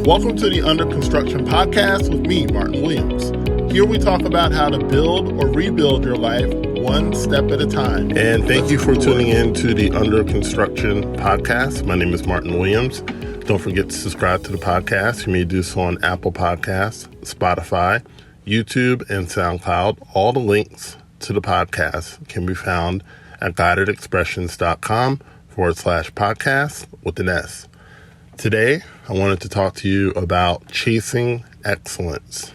Welcome to the Under Construction Podcast with me, Martin Williams. Here we talk about how to build or rebuild your life one step at a time. And thank you for tuning in to the Under Construction Podcast. My name is Martin Williams. Don't forget to subscribe to the podcast. You may do so on Apple Podcasts, Spotify, YouTube, and SoundCloud. All the links to the podcast can be found at guidedexpressions.com/podcast with an S. Today, I wanted to talk to you about chasing excellence,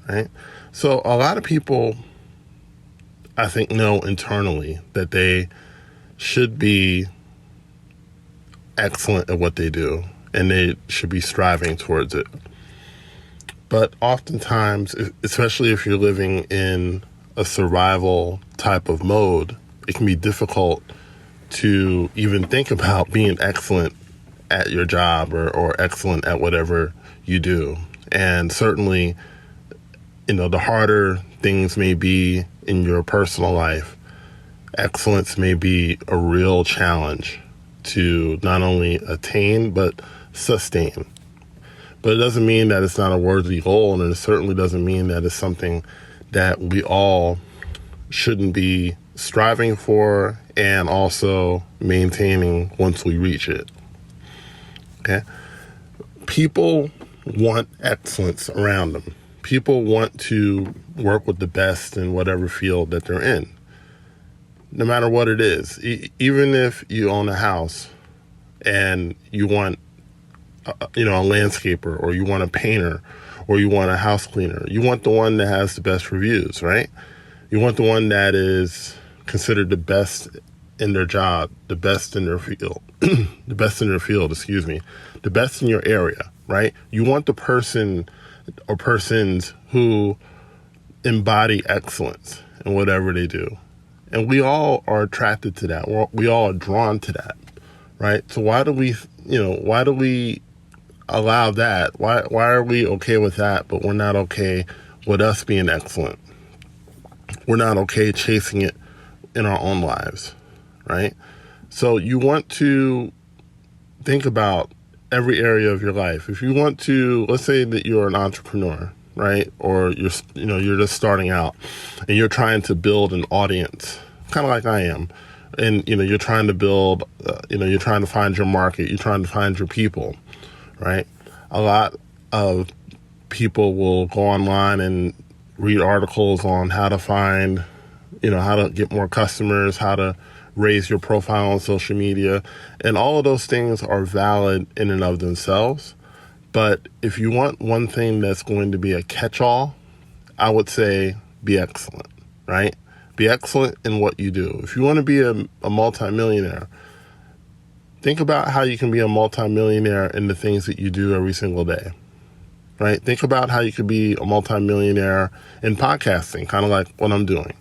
right? So a lot of people, I think, know internally that they should be excellent at what they do and they should be striving towards it. But oftentimes, especially if you're living in a survival type of mode, it can be difficult to even think about being excellent at your job or excellent at whatever you do. And certainly, the harder things may be in your personal life, excellence may be a real challenge to not only attain, but sustain. But it doesn't mean that it's not a worthy goal, and it certainly doesn't mean that it's something that we all shouldn't be striving for and also maintaining once we reach it. Okay? People want excellence around them. People want to work with the best in whatever field that they're in, no matter what it is. Even if you own a house and you want, a landscaper, or you want a painter, or you want a house cleaner, you want the one that has the best reviews, right? You want the one that is considered the best in their job, the best in their field, the best in your area, right? You want the person or persons who embody excellence in whatever they do. And we all are attracted to that. We all are drawn to that, right? So why do we allow that? Why are we okay with that, but we're not okay with us being excellent? We're not okay chasing it in our own lives, right? So you want to think about every area of your life. If you want to, let's say that you're an entrepreneur, right? Or you're just starting out and you're trying to build an audience, kind of like I am. And, you're trying to build, you're trying to find your market. You're trying to find your people, right? A lot of people will go online and read articles on how to find, how to get more customers, how to raise your profile on social media. And all of those things are valid in and of themselves. But if you want one thing that's going to be a catch-all, I would say be excellent, right? Be excellent in what you do. If you want to be a multimillionaire, think about how you can be a multimillionaire in the things that you do every single day, right? Think about how you could be a multimillionaire in podcasting, kind of like what I'm doing,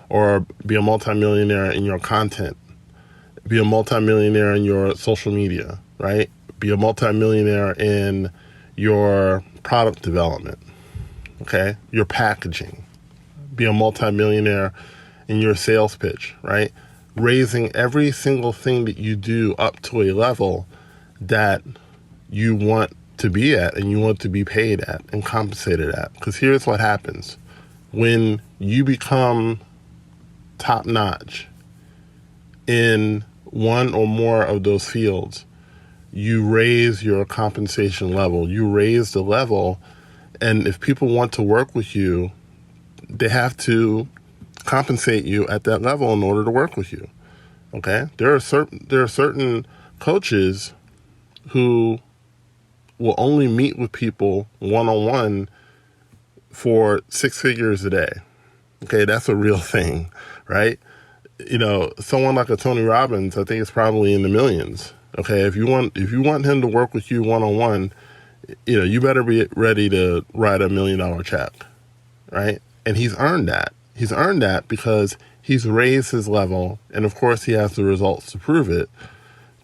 or be a multimillionaire in your content, be a multimillionaire in your social media, right? Be a multimillionaire in your product development, okay? Your packaging. Be a multimillionaire in your sales pitch, right? Raising every single thing that you do up to a level that you want to be at and you want to be paid at and compensated at. Because here's what happens. When you become top-notch in one or more of those fields, you raise your compensation level. You raise the level, and if people want to work with you, they have to compensate you at that level in order to work with you. Okay? There are certain coaches who will only meet with people one-on-one for 6 figures a day. Okay, that's a real thing, right? Someone like a Tony Robbins, I think it's probably in the millions. Okay, if you want him to work with you one-on-one, you better be ready to write $1 million check, right? And he's earned that. He's earned that because he's raised his level, and of course he has the results to prove it,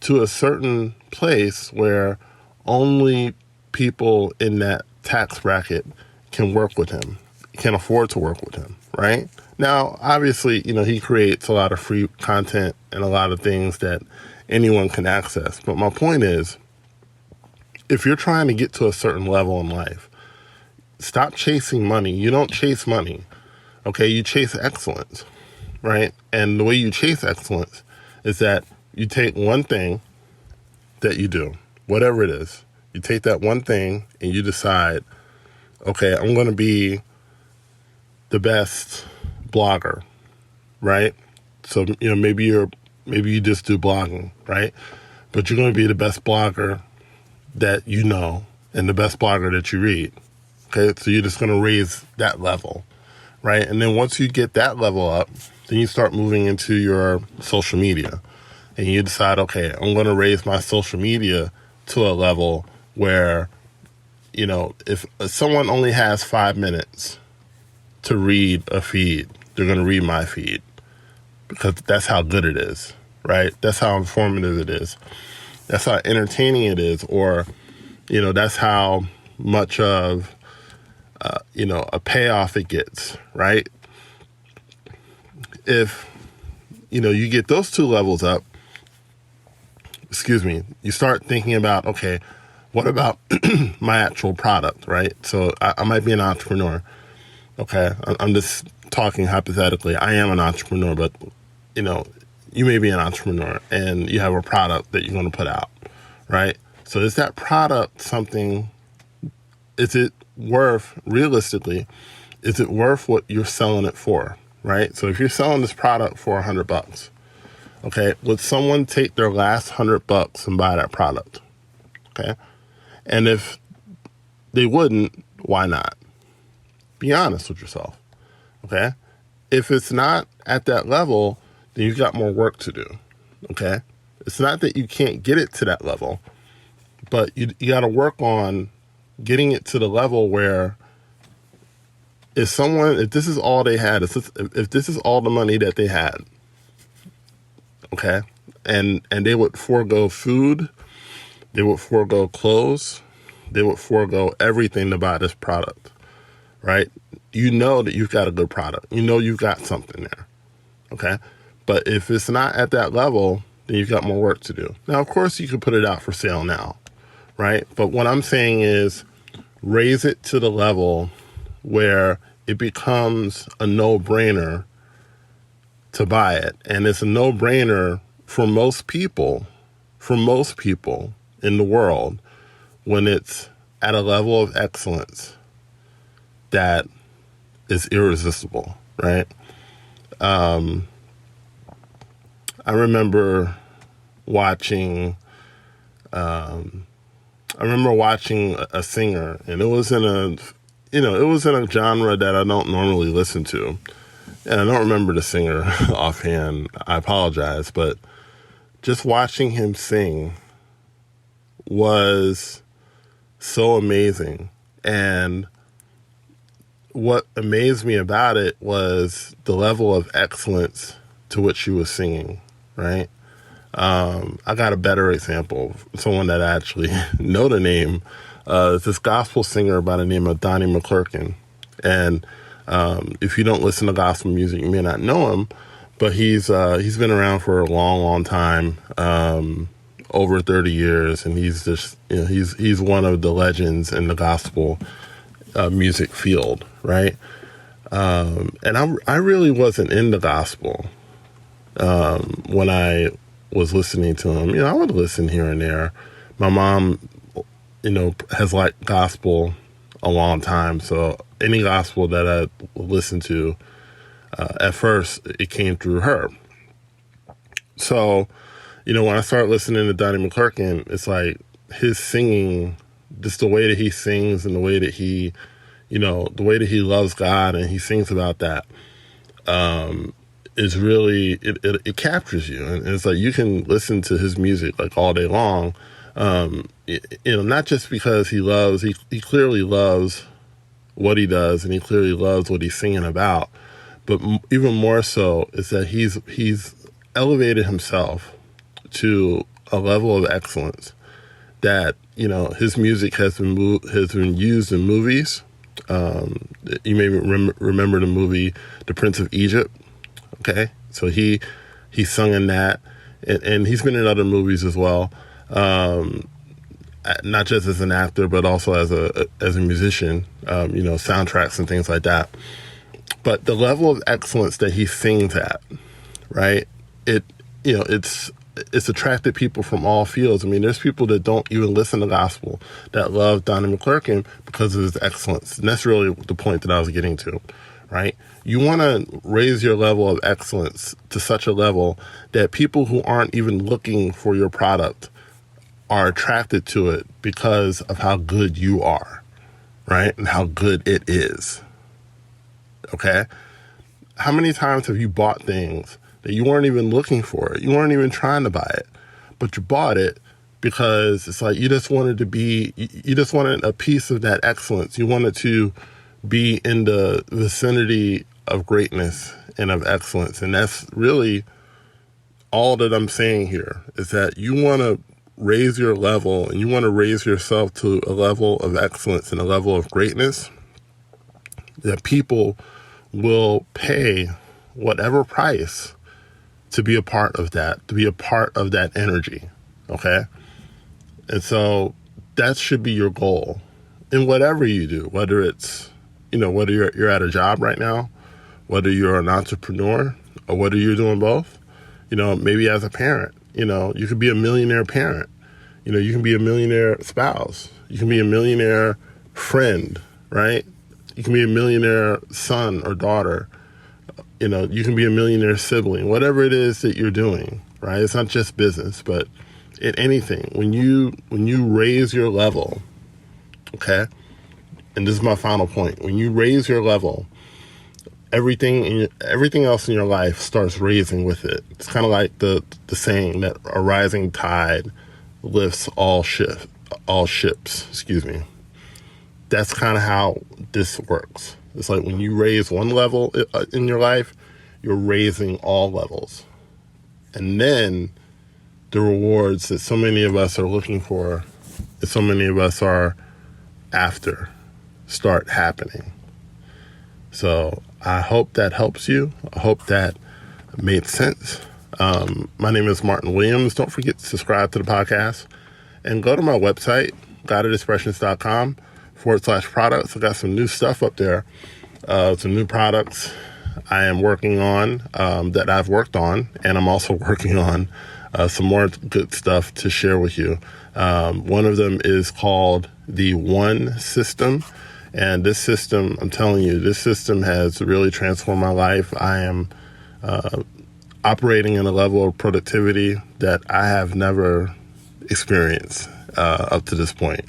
to a certain place where only people in that tax bracket can work with him, can afford to work with him, right? Now, obviously, he creates a lot of free content and a lot of things that anyone can access. But my point is, if you're trying to get to a certain level in life, stop chasing money. You don't chase money, okay? You chase excellence, right? And the way you chase excellence is that you take one thing that you do, whatever it is. You take that one thing and you decide, okay, I'm going to be the best blogger, right? So, maybe you just do blogging, right? But you're going to be the best blogger that you know and the best blogger that you read. Okay, so you're just going to raise that level, right? And then once you get that level up, then you start moving into your social media. And you decide, okay, I'm going to raise my social media to a level where, if someone only has 5 minutes to read a feed, they're going to read my feed because that's how good it is, right? That's how informative it is. That's how entertaining it is, or, that's how much of, a payoff it gets, right? If, you get those two levels up, you start thinking about, okay, what about my actual product, right? So I might be an entrepreneur, okay? I'm just talking hypothetically. I am an entrepreneur, but, you may be an entrepreneur and you have a product that you're going to put out, right? So is that product something, is it worth what you're selling it for, right? So if you're selling this product for $100, okay, would someone take their last $100 and buy that product? Okay. And if they wouldn't, why not? Be honest with yourself. Okay. If it's not at that level, then you've got more work to do. Okay. It's not that you can't get it to that level, but you got to work on getting it to the level where if this is all they had, if this is all the money that they had, okay, and they would forego food, they would forego clothes, they would forego everything to buy this product, right? You know that you've got a good product. You know you've got something there, okay? But if it's not at that level, then you've got more work to do. Now, of course, you could put it out for sale now, right? But what I'm saying is raise it to the level where it becomes a no-brainer to buy it. And it's a no-brainer for most people in the world when it's at a level of excellence that is irresistible, right? I remember watching a singer, and it was in a genre that I don't normally listen to. And I don't remember the singer offhand. I apologize, but just watching him sing was so amazing. And what amazed me about it was the level of excellence to which she was singing, right? I got a better example, someone that I actually know the name. It's this gospel singer by the name of Donnie McClurkin. And if you don't listen to gospel music, you may not know him, but he's been around for a long, long time, over 30 years, and he's just, he's one of the legends in the gospel music field, right? And I really wasn't in the gospel when I was listening to him. I would listen here and there. My mom, has liked gospel a long time, so any gospel that I listened to, at first, it came through her. So, when I started listening to Donnie McClurkin, it's like his singing, just the way that he sings and the way that he, the way that he loves God and he sings about that, is really, it captures you. And it's like you can listen to his music like all day long, not just because he clearly loves what he does and he clearly loves what he's singing about, but even more so is that he's elevated himself to a level of excellence that, his music has been used in movies. You may remember the movie The Prince of Egypt. Okay, so he sung in that, and he's been in other movies as well. not just as an actor, but also as a musician, soundtracks and things like that. But the level of excellence that he sings at, right? It's attracted people from all fields. I mean, there's people that don't even listen to gospel that love Donnie McClurkin because of his excellence. And that's really the point that I was getting to, right? You want to raise your level of excellence to such a level that people who aren't even looking for your product are attracted to it because of how good you are, right? And how good it is. Okay? How many times have you bought things that you weren't even looking for it? You weren't even trying to buy it, but you bought it because it's like you just wanted a piece of that excellence. You wanted to be in the vicinity of greatness and of excellence. And that's really all that I'm saying here, is that you want to raise your level and you want to raise yourself to a level of excellence and a level of greatness that people will pay whatever price to be a part of that, to be a part of that energy, okay? And so that should be your goal in whatever you do, whether it's, whether you're at a job right now, whether you're an entrepreneur, or whether you're doing both, maybe as a parent, you could be a millionaire parent, you can be a millionaire spouse, you can be a millionaire friend, right? You can be a millionaire son or daughter. You can be a millionaire sibling, whatever it is that you're doing, right? It's not just business, but in anything. When you raise your level, okay? And this is my final point. When you raise your level, everything else in your life starts raising with it. It's kind of like the saying that a rising tide lifts all ships. That's kind of how this works. It's like when you raise one level in your life, you're raising all levels. And then the rewards that so many of us are looking for, that so many of us are after, start happening. So I hope that helps you. I hope that made sense. My name is Martin Williams. Don't forget to subscribe to the podcast and go to my website, guidedexpressions.com/products. I got some new stuff up there, some new products I am working on, that I've worked on, and I'm also working on some more good stuff to share with you. One of them is called the One System. And this system, I'm telling you, this system has really transformed my life. I am operating in a level of productivity that I have never experienced up to this point.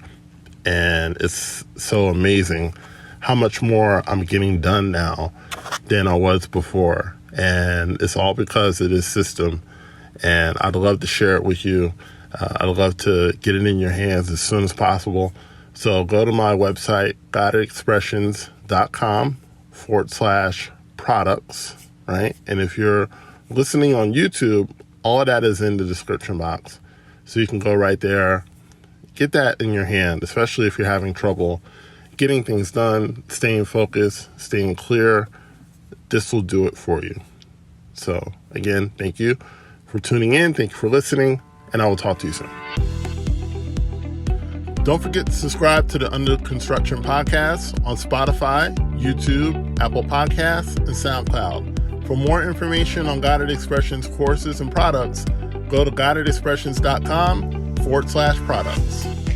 And it's so amazing how much more I'm getting done now than I was before. And it's all because of this system. And I'd love to share it with you. I'd love to get it in your hands as soon as possible. So go to my website, guidedexpressions.com/products, right? And if you're listening on YouTube, all of that is in the description box. So you can go right there, get that in your hand, especially if you're having trouble getting things done, staying focused, staying clear. This will do it for you. So again, thank you for tuning in. Thank you for listening, and I will talk to you soon. Don't forget to subscribe to the Under Construction podcast on Spotify, YouTube, Apple Podcasts, and SoundCloud. For more information on Guided Expressions courses and products, go to guidedexpressions.com/products.